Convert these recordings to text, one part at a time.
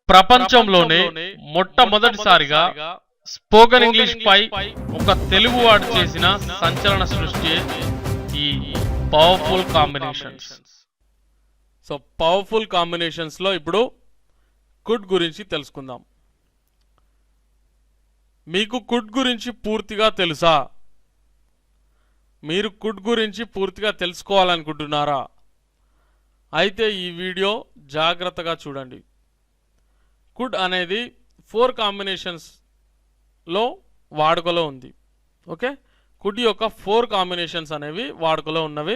ప్రపంచంలోనే మొట్టమొదటిసారిగా spoken English పై ఒక తెలుగు వాడు చేసిన సంచలన సృష్టి ఈ powerful combinations. So powerful combinations లో ఇప్పుడు కుడ్ గురించి తెలుసుకుందాం. మీకు కుడ్ గురించి పూర్తిగా తెలుసా? మీరు కుడ్ గురించి పూర్తిగా తెలుసుకోవాలనుకుంటున్నారా? అయితే ఈ వీడియో జాగ్రత్తగా చూడండి. కుడ్ అనేది 4 కాంబినేషన్స్లో వాడుకలో ఉంది. ఓకే, కుడ్ యొక్క 4 కాంబినేషన్స్ అనేవి వాడుకలో ఉన్నవి.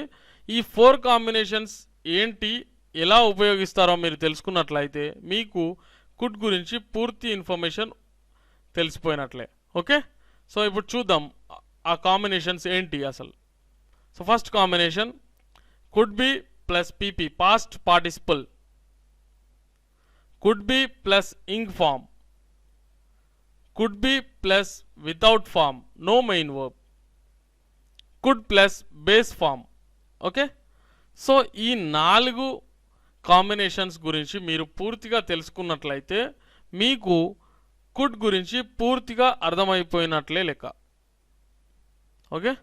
ఈ 4 కాంబినేషన్స్ ఏంటి, ఎలా ఉపయోగిస్తారో మీరు తెలుసుకున్నట్లయితే మీకు కుడ్ గురించి పూర్తి ఇన్ఫర్మేషన్ తెలిసిపోయినట్లే. ఓకే, సో ఇప్పుడు చూద్దాం ఆ కాంబినేషన్స్ ఏంటి అసలు. So first combination could be plus PP past participle, could be plus ing form, could be plus without form, no main verb, could plus base form. Okay, so ఈ 4 combinations గురించి మీరు పూర్తిగా తెలుసుకున్నట్లయితే మీకు కుడ్ గురించి పూర్తిగా అర్థమైపోయినట్లే లెక్క. ఓకే,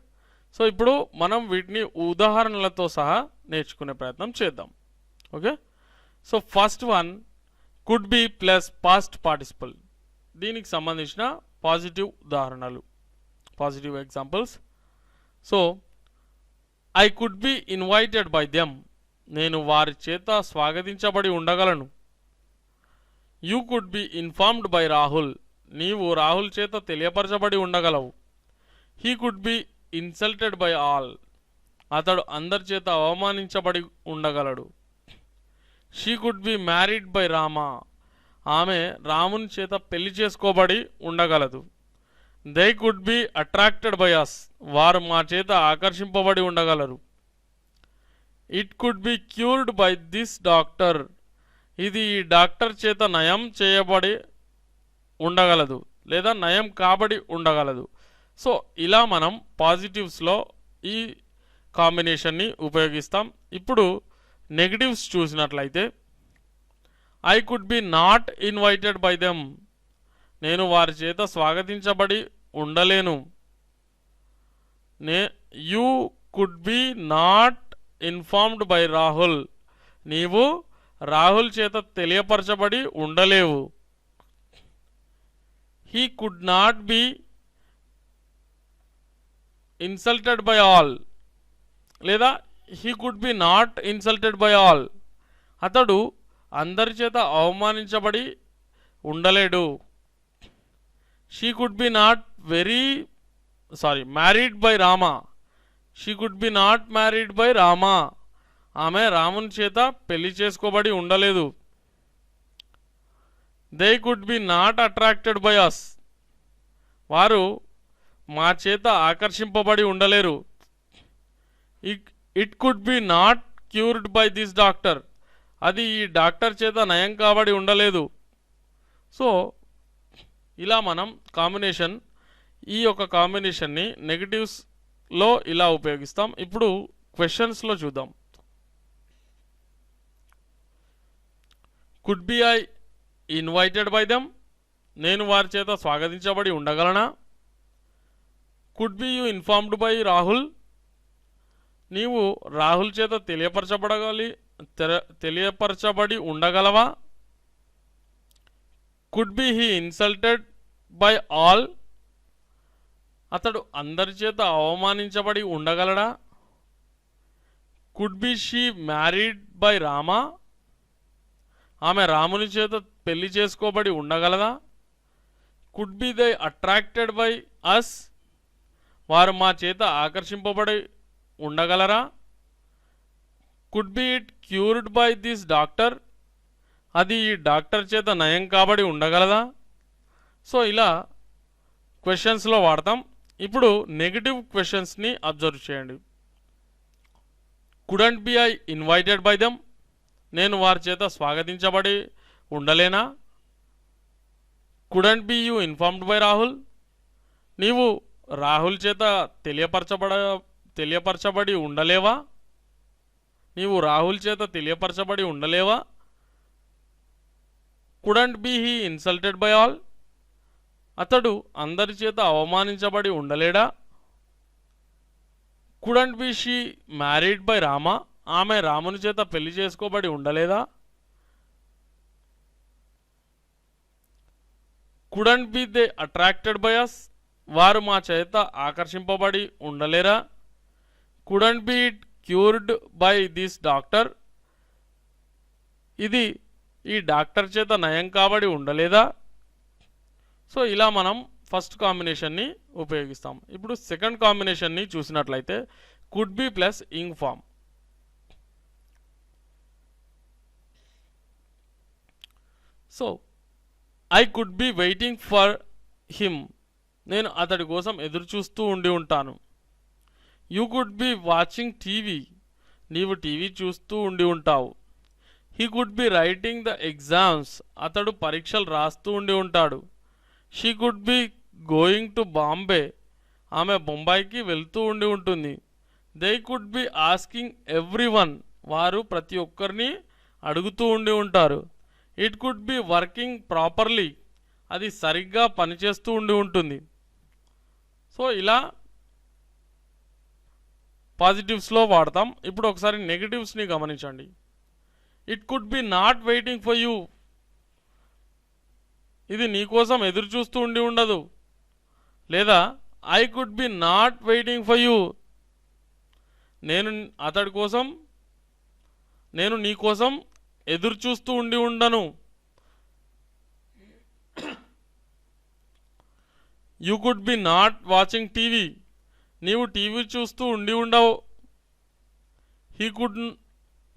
సో ఇప్పుడు మనం వీటిని ఉదాహరణలతో సహా నేర్చుకునే ప్రయత్నం చేద్దాం. Okay, so first one could be plus past participle. దీనికి సంబంధించిన పాజిటివ్ ఉదాహరణలు, positive examples. So I could be invited by them, నేను వారి చేత స్వాగతించబడి ఉండగలను. You could be informed by Rahul, నీవు రాహుల్ చేత తెలియపరచబడి ఉండగలవు. He could be insulted by all, అతడు అందరి చేత అవమానించబడి ఉండగలడు. She could be married by Rama, ఆమె రాముని చేత పెళ్లి చేసుకోబడి ఉండగలదు. They could be attracted by us, వారు మా చేత ఆకర్షింపబడి ఉండగలరు. It could be cured by this doctor, ఇది ఈ డాక్టర్ చేత నయం చేయబడి ఉండగలదు లేదా నయం కాబడి ఉండగలదు. సో ఇలా మనం పాజిటివ్స్లో ఈ కాంబినేషన్ని ఉపయోగిస్తాం. ఇప్పుడు నెగటివ్స్ చూసినట్లయితే I could be not invited by them, నేను వారి చేత స్వాగతించబడి ఉండలేను. You could be not informed by Rahul, నీవు రాహుల్ చేత తెలియపరచబడి ఉండలేవు. He could not be insulted by all లేదా he could be not insulted by all, అతడు అందరి చేత అవమానించబడి ఉండలేడు. She could be not married by Rama, she could be not married by Rama, ఆమె రాముని చేత పెళ్లి చేసుకోబడి ఉండలేదు. They could be not attracted by us, వారు మా చేత ఆకర్షింపబడి ఉండలేరు. It could be not cured by this doctor, అది ఈ డాక్టర్ చేత నయం కాబడి ఉండలేదు. సో ఇలా మనం ఈ యొక్క కాంబినేషన్ని నెగటివ్స్లో ఇలా ఉపయోగిస్తాం. ఇప్పుడు క్వశ్చన్స్లో చూద్దాం. Could be I invited by them, నేను వారి చేత స్వాగతించబడి ఉండగలనా? Could be you informed by Rahul, నీవు రాహుల్ చేత తెలియపరచబడి ఉండగలవా? Could be he insulted by all, అతడు అందరి చేత అవమానించబడి ఉండగలడా? Could be she married by Rama, ఆమె రాముని చేత పెళ్లి చేసుకోబడి ఉండగలదా? Could be they attracted by us, వారు మా చేత ఆకర్షింపబడి ఉండగలరా? Could be it cured by this doctor, అది ఈ డాక్టర్ చేత నయం కాబడి ఉండగలదా? సో ఇలా క్వశ్చన్స్లో వాడతాం. ఇప్పుడు నెగటివ్ క్వశ్చన్స్ని అబ్జర్వ్ చేయండి. Couldn't be I invited by them, నేను వారి చేత స్వాగతించబడి ఉండలేనా? Couldn't be you informed by Rahul, నీవు రాహుల్ చేత తెలియపరచబడి ఉండలేవా? నీవు రాహుల్ చేత తెలియపరచబడి ఉండలేవా? Couldn't be he insulted by all, అతడు అందరి చేత అవమానించబడి ఉండలేడా? Couldn't be she married by Rama, ఆమె రాముని చేత పెళ్లి చేసుకోబడి ఉండలేదా? Couldn't be they attracted by us, వారు మా చేత ఆకర్షింపబడి ఉండలేరా? Couldn't be it cured by this doctor, ఇది ఈ డాక్టర్ చేత నయం కాబడి ఉండలేదా? సో ఇలా మనం ఫస్ట్ కాంబినేషన్ని ఉపయోగిస్తాం. ఇప్పుడు సెకండ్ కాంబినేషన్ని చూసినట్లయితే could be plus ing form. So I could be waiting for him, నేను అతడి కోసం ఎదురు చూస్తూ ఉండి ఉంటాను. You could be watching TV, నీవు టీవీ చూస్తూ ఉండి ఉంటావు. He could be writing the exams, అతడు పరీక్షలు రాస్తూ ఉండి ఉంటాడు. She could be going to Bombay, ఆమె బొంబాయికి వెళ్తూ ఉండి ఉంటుంది. They could be asking everyone, వారు ప్రతి ఒక్కరిని అడుగుతూ ఉండి ఉంటారు. It could be working properly, అది సరిగ్గా పనిచేస్తూ ఉండి ఉంటుంది. సో ఇలా పాజిటివ్స్లో వాడతాం. ఇప్పుడు ఒకసారి నెగిటివ్స్ని గమనించండి. It could be not waiting for you, ఇది నీకోసం ఎదురు చూస్తూ ఉండి ఉండదు. లేదా I could be not waiting for you, నేను నీ కోసం ఎదురు చూస్తూ ఉండి ఉండను. You could be not watching TV, నీవు టీవీ చూస్తూ ఉండి ఉండవు.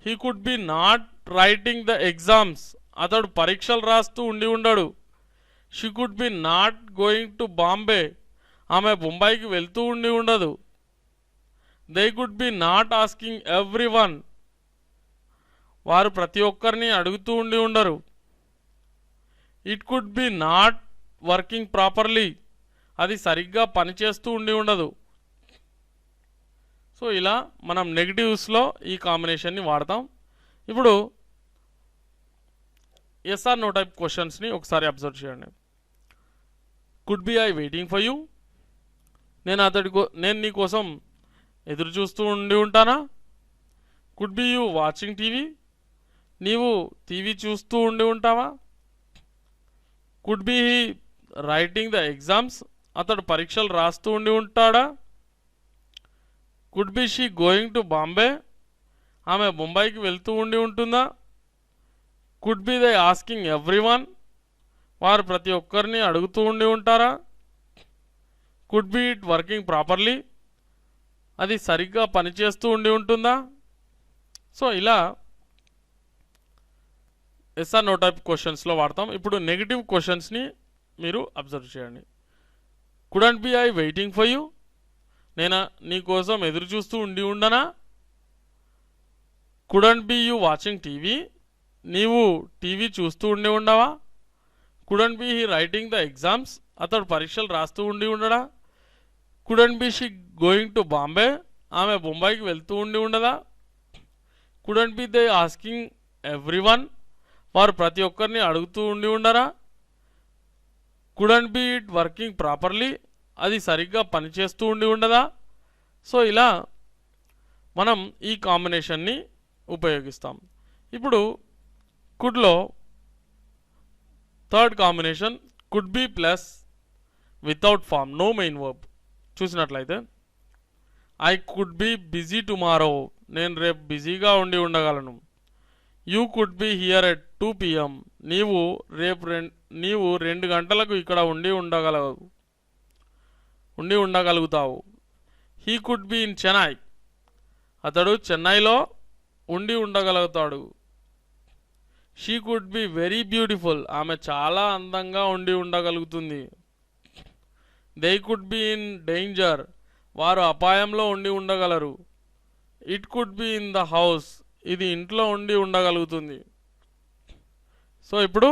He could be not writing the exams, అతడు పరీక్షలు రాస్తూ ఉండి ఉండడు. She could be not going to Bombay, ఆమె బొంబాయికి వెళ్తూ ఉండి ఉండదు. They could be not asking everyone, వారు ప్రతి ఒక్కరిని అడుగుతూ ఉండి ఉండరు. It could be not working properly, అది సరిగ్గా పనిచేస్తూ ఉండి ఉండదు. సో ఇలా మనం నెగిటివ్స్లో ఈ కాంబినేషన్ని వాడతాం. ఇప్పుడు ఎస్ఆర్ నో టైప్ క్వశ్చన్స్ని ఒకసారి అబ్జర్వ్ చేయండి. Could be I waiting for you, నేను నీ కోసం ఎదురు చూస్తూ ఉండి ఉంటానా? Could be you watching TV, నీవు టీవీ చూస్తూ ఉండి ఉంటావా? Could be he writing the exams, అతడు పరీక్షలు రాస్తూ ఉండి ఉంటాడా? Could be she going to Bombay, ఆమె బొంబాయికి వెళ్తూ ఉండి ఉంటుందా? Could be they asking everyone, వారు ప్రతి ఒక్కరిని అడుగుతూ ఉండి ఉంటారా? Could be it working properly, అది సరిగ్గా పనిచేస్తూ ఉండి ఉంటుందా? సో ఇలా ఎస్ఆర్ నో టైప్ క్వశ్చన్స్లో వాడతాం. ఇప్పుడు నెగిటివ్ క్వశ్చన్స్ని మీరు అబ్జర్వ్ చేయండి. Couldn't be I waiting for you, నేను నీ కోసం ఎదురు చూస్తూ ఉండి ఉండనా? Couldn't be you watching TV, నీవు టీవీ చూస్తూ ఉండి ఉండవా? Couldn't be he writing the exams, అతడు పరీక్షలు రాస్తూ ఉండి ఉండడా? Couldn't be she going to Bombay, ఆమె బొంబాయికి వెళ్తూ ఉండి ఉండదా? Couldn't be they asking everyone, వారు ప్రతి ఒక్కరిని అడుగుతూ ఉండి ఉండరా? Couldn't be it working properly, అది సరిగ్గా పనిచేస్తూ ఉండి ఉండదా? సో ఇలా మనం ఈ కాంబినేషన్ని ఉపయోగిస్తాం. ఇప్పుడు కుడ్లో third combination could be plus without form, no main verb చూసినట్లయితే I could be busy tomorrow, నేను రేపు బిజీగా ఉండి ఉండగలను. You could be here at 2 PM, నీవు 2 గంటలకు ఇక్కడ ఉండి ఉండగలుగుతావు. He could be in Chennai, అతడు చెన్నైలో ఉండి ఉండగలుగుతాడు. She could be very beautiful, ఆమె చాలా అందంగా ఉండి ఉండగలుగుతుంది. They could be in danger, వారు అపాయంలో ఉండి ఉండగలరు. It could be in the house, ఇది ఇంట్లో ఉండి ఉండగలుగుతుంది. సో ఇప్పుడు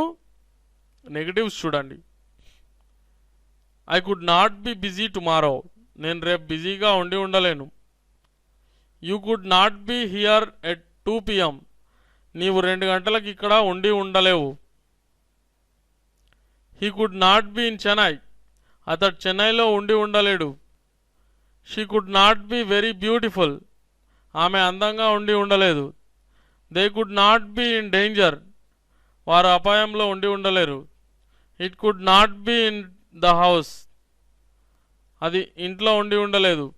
నెగటివ్స్ చూడండి. I could not B busy tomorrow, నేను రేపు బిజీగా ఉండి ఉండలేను. You could not B here at 2 PM, నీవు 2 గంటలకు ఇక్కడ ఉండి ఉండలేవు. He could not B in Chennai, అతడు చెన్నైలో ఉండి ఉండలేడు. She could not B very beautiful, ఆమె అందంగా ఉండి ఉండలేదు. They could not B in danger, వారు అపాయంలో ఉండి ఉండలేరు. It could not be in the house, అది ఇంట్లో ఉండి ఉండలేదు.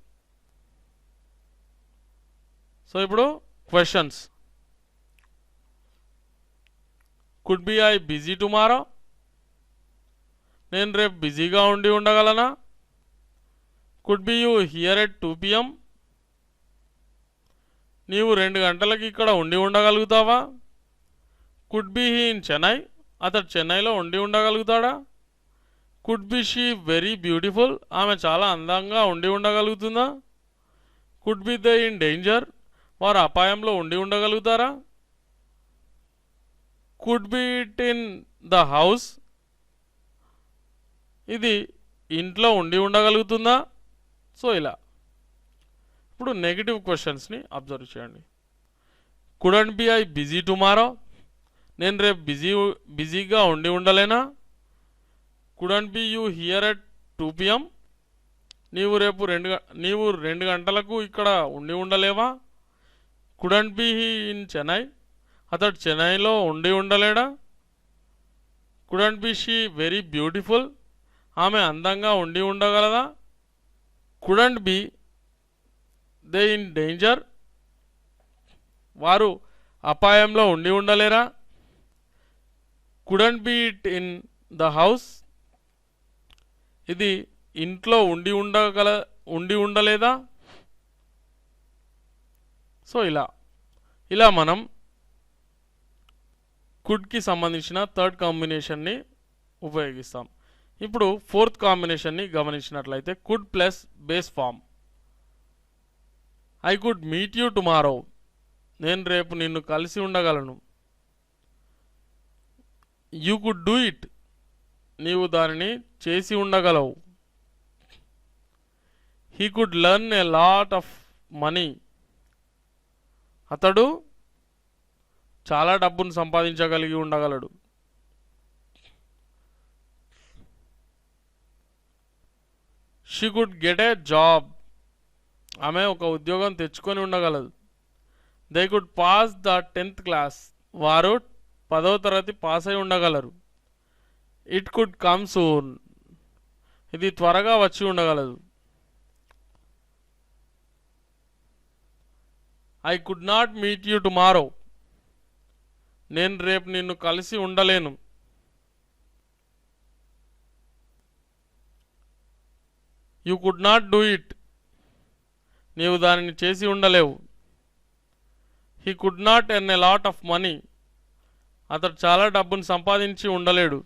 సో ఇప్పుడు questions. Could be I busy tomorrow, నేను రేపు బిజీగా ఉండి ఉండగలనా? Could be you here at 2 PM, నీవు 2 గంటలకి ఇక్కడ ఉండి ఉండగలుగుతావా? Could be he in Chennai, అతడు చెన్నైలో ఉండి ఉండగలుగుతాడా? Could be she very beautiful, ఆమె చాలా అందంగా ఉండి ఉండగలుగుతుందా? Could be they in danger, వారు అపాయంలో ఉండి ఉండగలుగుతారా? Could be it in the house, ఇది ఇంట్లో ఉండి ఉండగలుగుతుందా? సో ఇలా. ఇప్పుడు నెగిటివ్ క్వశ్చన్స్ని అబ్జర్వ్ చేయండి. Couldn't be I busy tomorrow, నేను రేపు బిజీగా ఉండి ఉండలేనా? Couldn't be you here at 2 PM, నీవు 2 గంటలకు ఇక్కడ ఉండి ఉండలేవా? Couldn't be he in Chennai, అతడు చెన్నైలో ఉండి ఉండలేడా? Couldn't be she very beautiful, ఆమె అందంగా ఉండి ఉండగలదా? Couldn't be they in danger, వారు అపాయంలో ఉండి ఉండలేరా? Couldn't be it in the house, ఇది ఇంట్లో ఉండి ఉండలేదా? సో ఇలా మనం కుడ్కి సంబంధించిన థర్డ్ కాంబినేషన్ని ఉపయోగిస్తాం. ఇప్పుడు ఫోర్త్ కాంబినేషన్ని గమనించినట్లయితే could plus base form. I could meet you tomorrow, నేను రేపు నిన్ను కలిసి ఉండగలను. యూ కుడ్ డూ ఇట్, నీవు దానిని చేసి ఉండగలవు. He could learn a lot of money, అతడు చాలా డబ్బును సంపాదించగలిగి ఉండగలడు. She could get a job, ఆమె ఒక ఉద్యోగం తెచ్చుకొని ఉండగలదు. They could pass the 10th class, వారు 10వ తరగతి పాస్ అయి ఉండగలరు. ఇట్ కుడ్ కమ్ సూన్, ఇది త్వరగా వచ్చి ఉండగలదు. I could not meet you tomorrow, నేను రేపు నిన్ను కలిసి ఉండలేను. You could not do it, నీవు దానిని చేసి ఉండలేవు. He could not earn a lot of money, అతడు చాలా డబ్బును సంపాదించి ఉండలేడు.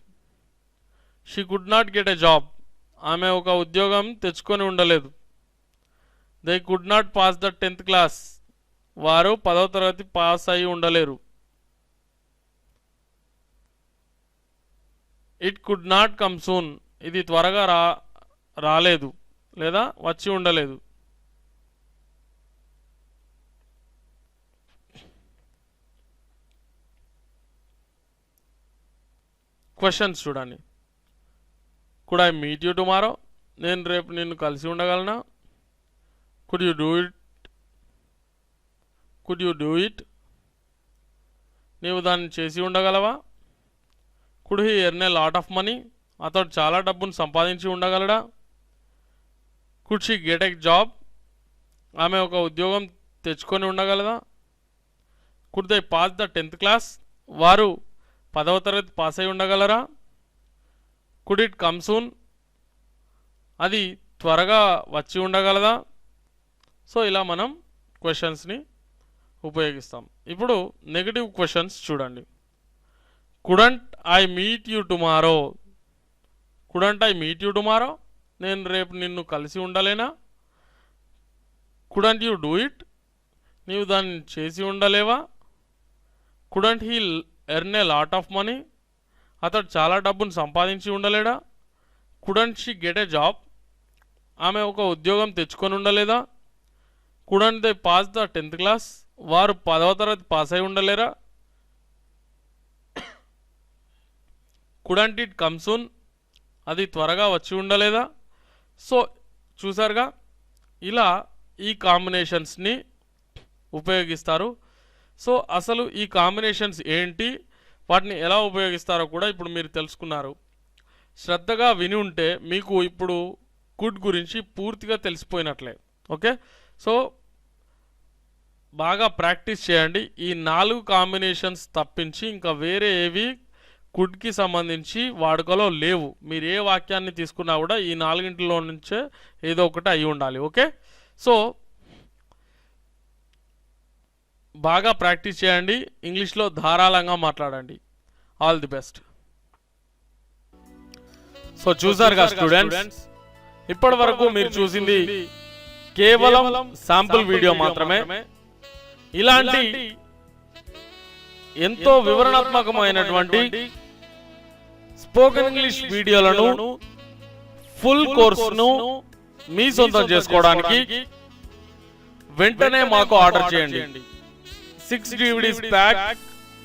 She could not get a job, ఆమె ఒక ఉద్యోగం తెచ్చుకొని ఉండలేదు. They could not pass the 10th class, వారు 10వ తరగతి పాస్ అయి ఉండలేరు. It could not come soon, ఇది త్వరగా రాలేదు లేదా వచ్చి ఉండలేదు. క్వశ్చన్స్ చూడండి. Could I meet you tomorrow, నేను రేపు నిన్ను కలిసి ఉండగలనా? కుడ్ యూ డూ ఇట్, నీవు దాన్ని చేసి ఉండగలవా? Could he earn a lot of money, అతడు చాలా డబ్బును సంపాదించి ఉండగలడా? Could she get a job, ఆమె ఒక ఉద్యోగం తెచ్చుకొని ఉండగలదా? Could they pass the 10th class, వారు 10వ తరగతి పాస్ అయి ఉండగలరా? కుడ్ ఇట్ కమ్ సూన్, అది త్వరగా వచ్చి ఉండగలదా? సో ఇలా మనం క్వశ్చన్స్ని ఉపయోగిస్తాం. ఇప్పుడు నెగిటివ్ క్వశ్చన్స్ చూడండి. Couldn't I meet you tomorrow, couldn't I meet you tomorrow, నేను రేపు నిన్ను కలిసి ఉండలేనా? కుడంట్ యూ డూ ఇట్, నీవు దాన్ని చేసి ఉండలేవా? Couldn't he earn a lot of money, అతడు చాలా డబ్బును సంపాదించి ఉండలేడా? Couldn't she get a job, ఆమె ఒక ఉద్యోగం తెచ్చుకొని ఉండలేదా? Couldn't they pass the 10th class, వారు 10వ తరగతి పాస్ అయి ఉండలేరా? కుడంట్ ఇట్ కమ్ సూన్, అది త్వరగా వచ్చి ఉండలేదా? సో చూసారుగా, ఇలా ఈ కాంబినేషన్స్ని ఉపయోగిస్తారు. సో అసలు ఈ కాంబినేషన్స్ ఏంటి, వాటిని ఎలా ఉపయోగిస్తారో కూడా ఇప్పుడు మీరు తెలుసుకున్నారు. శ్రద్ధగా విని ఉంటే మీకు ఇప్పుడు కుడ్ గురించి పూర్తిగా తెలిసిపోయినట్లే. ఓకే, సో బాగా ప్రాక్టీస్ చేయండి. ఈ 4 కాంబినేషన్స్ తప్పించి ఇంకా వేరే ఏవి కుడ్కి సంబంధించి వాడుకలో లేవు. మీరు ఏ వాక్యాన్ని తీసుకున్నా కూడా ఈ 4 నుంచే ఏదో ఒకటి అయి ఉండాలి. ఓకే, సో బాగా ప్రాక్టీస్ చేయండి, ఇంగ్లీష్లో ధారాళంగా మాట్లాడండి. All the best. సో చూసారుగా స్టూడెంట్స్, ఇప్పటి వరకు మీరు చూసింది కేవలం శాంపుల్ వీడియో మాత్రమే. ఇలాంటి ఎంతో వివరణాత్మకమైనటువంటి స్పోకెన్ ఇంగ్లీష్ వీడియోలను, ఫుల్ కోర్సును మీ సొంతం చేసుకోవడానికి వెంటనే మాకు ఆర్డర్ చేయండి. 6 DVDs pack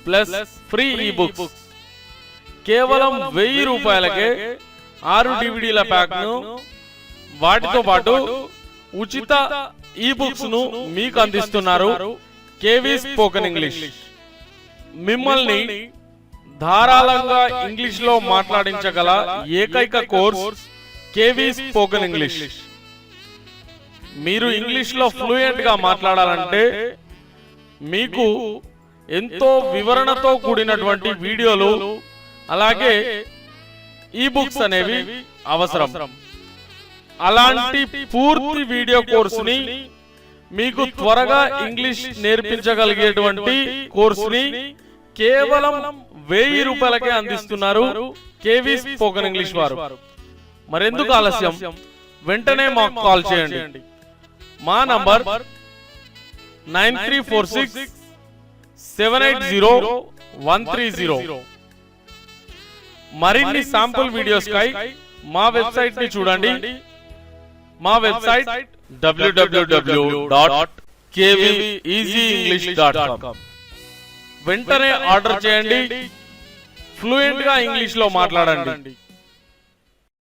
plus free ebooks కేవలం 1000 రూపాయలకే 6 DVDల ప్యాక్ను, వాటితో పాటు ఉచిత ఈబుక్స్ ను మీకు అందిస్తున్నారు కేవీ స్పోకెన్ ఇంగ్లీష్. మిమ్మల్ని ధారాళంగా ఇంగ్లీష్ లో మాట్లాడించగల ఏకైక కోర్స్ కేవీ స్పోకెన్ ఇంగ్లీష్. మీరు ఇంగ్లీష్ లో ఫ్లూయెంట్ గా మాట్లాడాలంటే మీకు ఎంతో వివరణతో కూడినటువంటి వీడియోలు అలాగే ఈబుక్స్ అనేవి అవసరం. అలాంటి పూర్తి వీడియో కోర్సుని, మీకు త్వరగా ఇంగ్లీష్ నేర్పించగలిగేటువంటి కోర్సుని కేవలం 1000 రూపాయలకే అందిస్తున్నారు కేవీ స్పోకెన్ ఇంగ్లీష్ వారు. మరెందుకు ఆలస్యం, వెంటనే మాకు కాల్ చేయండి. మా నంబర్ 9346780130. మరిన్ని శాంపుల్ వీడియోస్ కై మా వెబ్సైట్ ని చూడండి. మా వెబ్సైట్ www.kveasyenglish.com. వెంటనే ఆర్డర్ చేయండి, ఫ్లూయెంట్ గా ఇంగ్లీష్ లో మాట్లాడండి.